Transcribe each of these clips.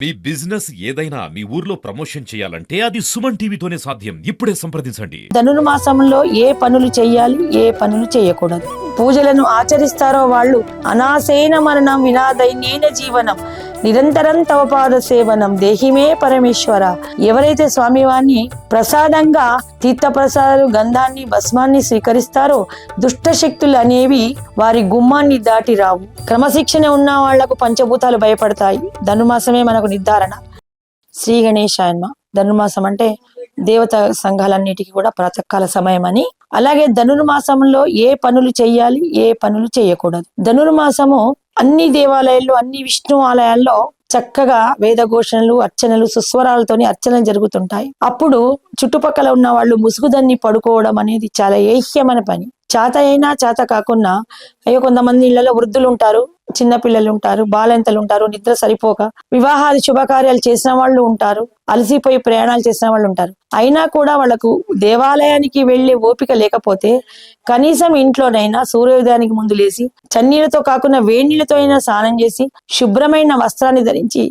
మీ business ఏదైనా మీ ఊర్లో promotion చేయాలంటే అది సుమన్ టీవీతోనే సాధ్యం. ఇప్పుడే సంప్రదించండి. ధనుర్మాసంలో ఏ పనులు చేయాలి, ఏ పనులు చేయకూడదు, పూజలను ఆచరిస్తారో వాళ్ళు అనాసేన మరణం వినాదైన్యేన జీవనం నిరంతరం తవపాద సేవనం దేహిమే పరమేశ్వర. ఎవరైతే స్వామివారిని ప్రసాదంగా తీర్థప్రసాదాలు, గంధాన్ని, భస్మాన్ని స్వీకరిస్తారో దుష్ట శక్తులు అనేవి వారి గుమ్మాన్ని దాటి రావు. క్రమశిక్షణ ఉన్న వాళ్లకు పంచభూతాలు భయపడతాయి. ధనుర్మాసమే మనకు నిర్ధారణ. శ్రీ గణేశాయన్మ. ధనుర్మాసం అంటే దేవత సంఘాలన్నిటికీ కూడా ప్రాతకాల సమయం అని. అలాగే ధనుర్మాసంలో ఏ పనులు చేయాలి, ఏ పనులు చేయకూడదు. ధనుర్మాసము అన్ని దేవాలయాల్లో, అన్ని విష్ణు ఆలయాల్లో చక్కగా వేదఘోషణలు, అర్చనలు, సుస్వరాలతోని అర్చనలు జరుగుతుంటాయి. అప్పుడు చుట్టుపక్కల ఉన్న వాళ్ళు ముసుగుదన్ని పడుకోవడం అనేది చాలా ఏహ్యమైన పని. చేత అయినా చేత కాకున్నా, అయ్యో కొంతమంది ఇళ్లలో వృద్ధులు ఉంటారు, చిన్న పిల్లలు ఉంటారు, బాలెంతలు ఉంటారు, నిద్ర సరిపోక వివాహాది శుభకార్యాలు చేసిన వాళ్ళు ఉంటారు, అలసిపోయి ప్రయాణాలు చేసిన వాళ్ళు ఉంటారు. అయినా కూడా వాళ్ళకు దేవాలయానికి వెళ్లే ఓపిక లేకపోతే కనీసం ఇంట్లోనైనా సూర్యోదయానికి ముందు లేచి చన్నీళ్లతో కాకుండా వేణీళ్లతో అయినా స్నానం చేసి శుభ్రమైన వస్త్రాన్ని ధరించి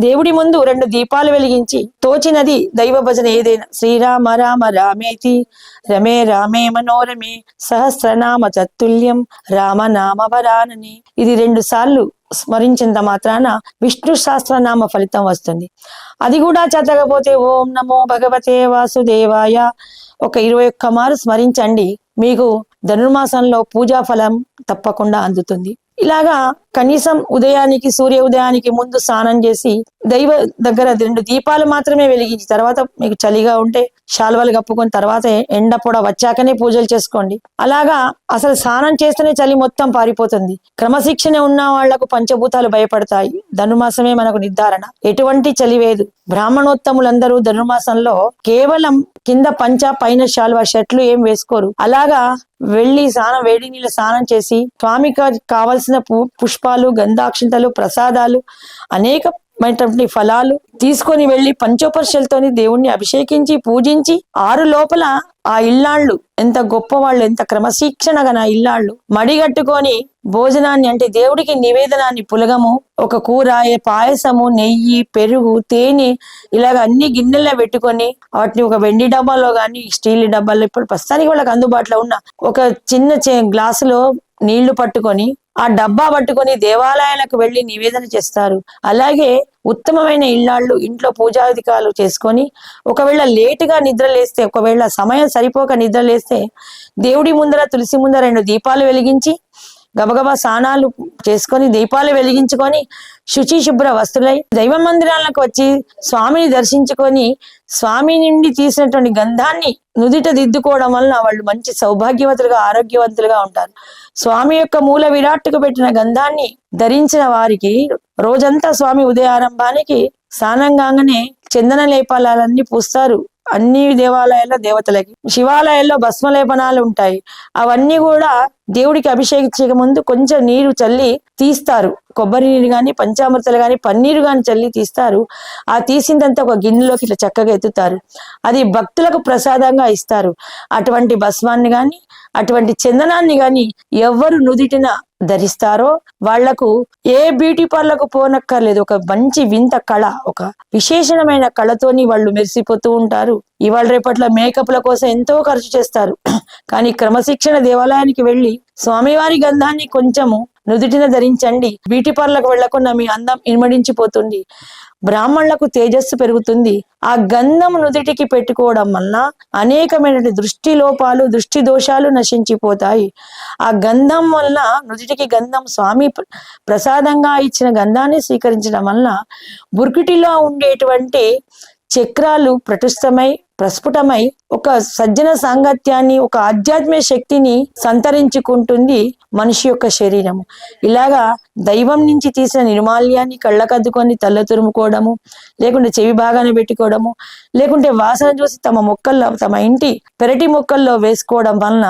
దేవుడి ముందు 2 దీపాలు వెలిగించి తోచినది దైవ భజన ఏదైనా శ్రీరామ రామ రామేతి రమే రామే మనోరమే సహస్రనామ తత్తుల్యం రామనామ వరానని ఇది 2 సార్లు స్మరించినంత మాత్రాన విష్ణు సహస్రనామ ఫలితం వస్తుంది. అది కూడా చదవకపోతే ఓం నమో భగవతే వాసుదేవాయ ఒక 21 మారు స్మరించండి. మీకు ధనుర్మాసంలో పూజా ఫలం తప్పకుండా అందుతుంది. ఇలాగా కనీసం ఉదయానికి, సూర్య ఉదయానికి ముందు స్నానం చేసి దైవ దగ్గర 2 దీపాలు మాత్రమే వెలిగించి, తర్వాత మీకు చలిగా ఉంటే శాల్వాలు కప్పుకొని తర్వాత ఎండ పొడ వచ్చాకనే పూజలు చేసుకోండి. అలాగా అసలు స్నానం చేస్తేనే చలి మొత్తం పారిపోతుంది. క్రమశిక్షణ ఉన్న వాళ్లకు పంచభూతాలు భయపడతాయి. ధనుర్మాసమే మనకు నిర్ధారణ. ఎటువంటి చలివేదు. బ్రాహ్మణోత్తములందరూ ధనుర్మాసంలో కేవలం కింద పంచ, పైన శాల్వా, షర్ట్లు ఏం వేసుకోరు. అలాగా వెళ్లి వేడి నీళ్ళ స్నానం చేసి స్వామికి కావలసిన పుష్పాలు, గంధాక్షింతలు, ప్రసాదాలు, అనేకమైనటువంటి ఫలాలు తీసుకొని వెళ్లి పంచోపర్షలతోని దేవుణ్ణి అభిషేకించి పూజించి 6 లోపల ఆ ఇల్లాళ్ళు ఎంత గొప్పవాళ్ళు, ఎంత క్రమశిక్షణగా నా ఇల్లాళ్ళు మడిగట్టుకొని భోజనాన్ని అంటే దేవుడికి నివేదనాన్ని పులగము, ఒక కూర, పాయసము, నెయ్యి, పెరుగు, తేనె ఇలాగ అన్ని గిన్నెల్లో పెట్టుకొని వాటిని ఒక వెండి డబ్బాలో గాని, స్టీల్ డబ్బాలో, ఇప్పుడు ప్రస్తుతానికి వాళ్ళకి అందుబాటులో ఉన్న ఒక చిన్న గ్లాసులో నీళ్లు పట్టుకొని ఆ డబ్బా పట్టుకొని దేవాలయాలకు వెళ్లి నివేదన చేస్తారు. అలాగే ఉత్తమమైన ఇల్లాళ్ళు ఇంట్లో పూజాధికాలు చేసుకొని ఒకవేళ లేటుగా నిద్ర లేస్తే, ఒకవేళ సమయం సరిపోక నిద్ర లేస్తే దేవుడి ముందర, తులసి ముందర 2 దీపాలు వెలిగించి గబగబా స్నానాలు చేసుకొని దీపాలు వెలిగించుకొని శుచి శుభ్ర వస్తులై దైవ మందిరాలకు వచ్చి స్వామిని దర్శించుకొని స్వామి నుండి తీసినటువంటి గంధాన్ని నుదిట దిద్దుకోవడం వలన వాళ్ళు మంచి సౌభాగ్యవతులుగా, ఆరోగ్యవంతులుగా ఉంటారు. స్వామి యొక్క మూల విరాట్టుకు పెట్టిన గంధాన్ని ధరించిన వారికి రోజంతా స్వామి ఉదయారంభానికి స్నానం కాగానే చందన లేపాలన్నీ పూస్తారు. అన్ని దేవాలయాల్లో దేవతలకి, శివాలయాల్లో భస్మలేపనాలు ఉంటాయి. అవన్నీ కూడా దేవుడికి అభిషేకించక ముందు కొంచెం నీరు చల్లి తీస్తారు. కొబ్బరి నీరు గాని, పంచామృతలు గాని, పన్నీరు గాని చల్లి తీస్తారు. ఆ తీసిందంతా ఒక గిన్నెలోకి ఇట్లా చక్కగా ఎత్తుతారు. అది భక్తులకు ప్రసాదంగా ఇస్తారు. అటువంటి భస్మాన్ని గాని, అటువంటి చందనాన్ని గాని ఎవరు నుదిటిన ధరిస్తారో వాళ్లకు ఏ బ్యూటీ పార్లకు పోనక్కర్లేదు. ఒక మంచి వింత కళ, ఒక విశేషమైన కళతోని వాళ్ళు మెరిసిపోతూ ఉంటారు. ఇవాళ రేపట్ల మేకప్ల కోసం ఎంతో ఖర్చు చేస్తారు. కానీ క్రమశిక్షణ దేవాలయానికి వెళ్లి స్వామివారి గంధాన్ని కొంచెము నుదుటిన ధరించండి. బ్యూటీ పార్లకు వెళ్లకుండా మీ అందం ఇనుమడించిపోతుంది. బ్రాహ్మణులకు తేజస్సు పెరుగుతుంది. ఆ గంధం నుదిటికి పెట్టుకోవడం వలన అనేకమైన దృష్టి లోపాలు, దృష్టి దోషాలు నశించిపోతాయి. ఆ గంధం వలన, నుదిటికి గంధం స్వామి ప్రసాదంగా ఇచ్చిన గంధాన్ని స్వీకరించడం వలన బుర్కిటిలో ఉండేటువంటి చక్రాలు ప్రటుష్టమై, ప్రస్ఫుటమై ఒక సజ్జన సాంగత్యాన్ని, ఒక ఆధ్యాత్మిక శక్తిని సంతరించుకుంటుంది మనిషి యొక్క శరీరము. ఇలాగా దైవం నుంచి తీసిన నిర్మాల్యాన్ని కళ్ళకద్దుకొని తల్ల తురుముకోవడము, లేకుంటే చెవి భాగాన్ని పెట్టుకోవడము, లేకుంటే వాసన చూసి తమ ఇంటి పెరటి మొక్కల్లో వేసుకోవడం వలన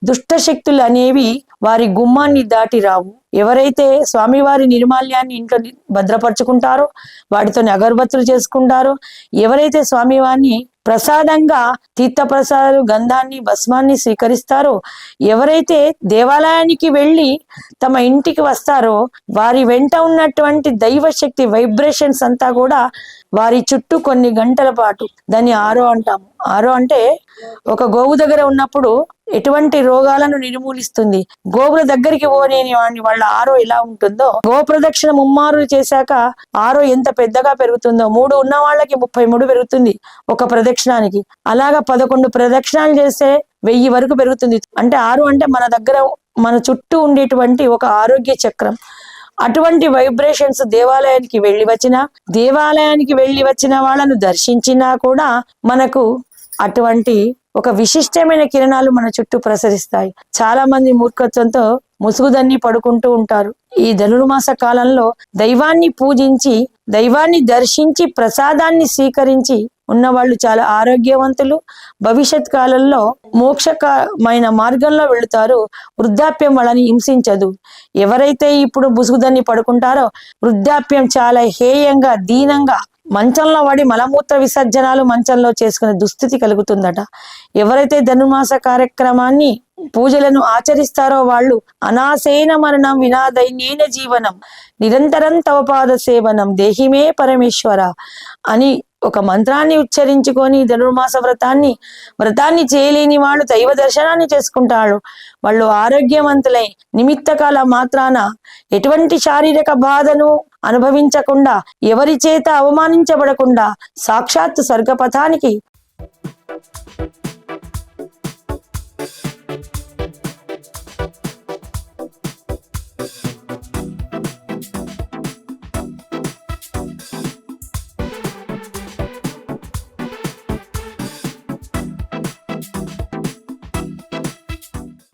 దుష్ట శక్తులు అనేవి వారి గుమ్మాన్ని దాటి రావు. ఎవరైతే స్వామివారి నిర్మాల్యాన్ని ఇంట్లో భద్రపరుచుకుంటారో, వాటితో అగరబత్తులు చేసుకుంటారో, ఎవరైతే స్వామివారిని ప్రసాదంగా తీర్థప్రసాదాలు, గంధాన్ని, భస్మాన్ని స్వీకరిస్తారో, ఎవరైతే దేవాలయానికి వెళ్ళి తమ ఇంటికి వస్తారో వారి వెంట ఉన్నటువంటి దైవశక్తి వైబ్రేషన్స్ అంతా కూడా వారి చుట్టూ కొన్ని గంటల పాటు, దాన్ని ఆరో అంటాము. ఆరో అంటే ఒక గోవు దగ్గర ఉన్నప్పుడు ఎటువంటి రోగాలను నిర్మూలిస్తుంది. గోవుల దగ్గరికి పోనేని వాడిని వాళ్ళ ఆరో ఎలా ఉంటుందో, గో ప్రదక్షిణ ముమ్మారు చేశాక ఆరో ఎంత పెద్దగా పెరుగుతుందో, 3 ఉన్న వాళ్ళకి 33 పెరుగుతుంది ఒక ప్రదక్షిణానికి. అలాగా 11 ప్రదక్షిణాలు చేస్తే 1000 వరకు పెరుగుతుంది. అంటే ఆరో అంటే మన దగ్గర మన చుట్టూ ఉండేటువంటి ఒక ఆరోగ్య చక్రం. అటువంటి వైబ్రేషన్స్ దేవాలయానికి వెళ్ళి వచ్చిన వాళ్ళను దర్శించినా కూడా మనకు అటువంటి ఒక విశిష్టమైన కిరణాలు మన చుట్టూ ప్రసరిస్తాయి. చాలా మంది మూర్ఖత్వంతో ముసుగుదన్ని పడుకుంటూ ఉంటారు. ఈ ధనుర్మాస కాలంలో దైవాన్ని పూజించి, దైవాన్ని దర్శించి, ప్రసాదాన్ని ఉన్న వాళ్ళు చాలా ఆరోగ్యవంతులు. భవిష్యత్ కాలంలో మోక్షకమైన మార్గంలో వెళుతారు. వృద్ధాప్యం వాళ్ళని హింసించదు. ఎవరైతే ఇప్పుడు ముసుగుదన్ని పడుకుంటారో వృద్ధాప్యం చాలా హేయంగా, దీనంగా మంచంలో పడి మలమూత్ర విసర్జనాలు మంచంలో చేసుకునే దుస్థితి కలుగుతుందట. ఎవరైతే ధనుర్మాస కార్యక్రమాన్ని, పూజలను ఆచరిస్తారో వాళ్ళు అనాసేన మరణం వినా దైన్యేన జీవనం నిరంతరం తవపాద సేవనం దేహిమే పరమేశ్వర అని ఒక మంత్రాన్ని ఉచ్చరించుకొని ధనుర్మాస వ్రతాన్ని చేయలేని వాళ్ళు దైవ దర్శనాన్ని చేసుకుంటారు. వాళ్ళు ఆరోగ్యవంతులై నిమిత్తకాల మాత్రాన ఎటువంటి శారీరక బాధను అనుభవించకుండా, ఎవరి చేత అవమానించబడకుండా సాక్షాత్ స్వర్గపథానికి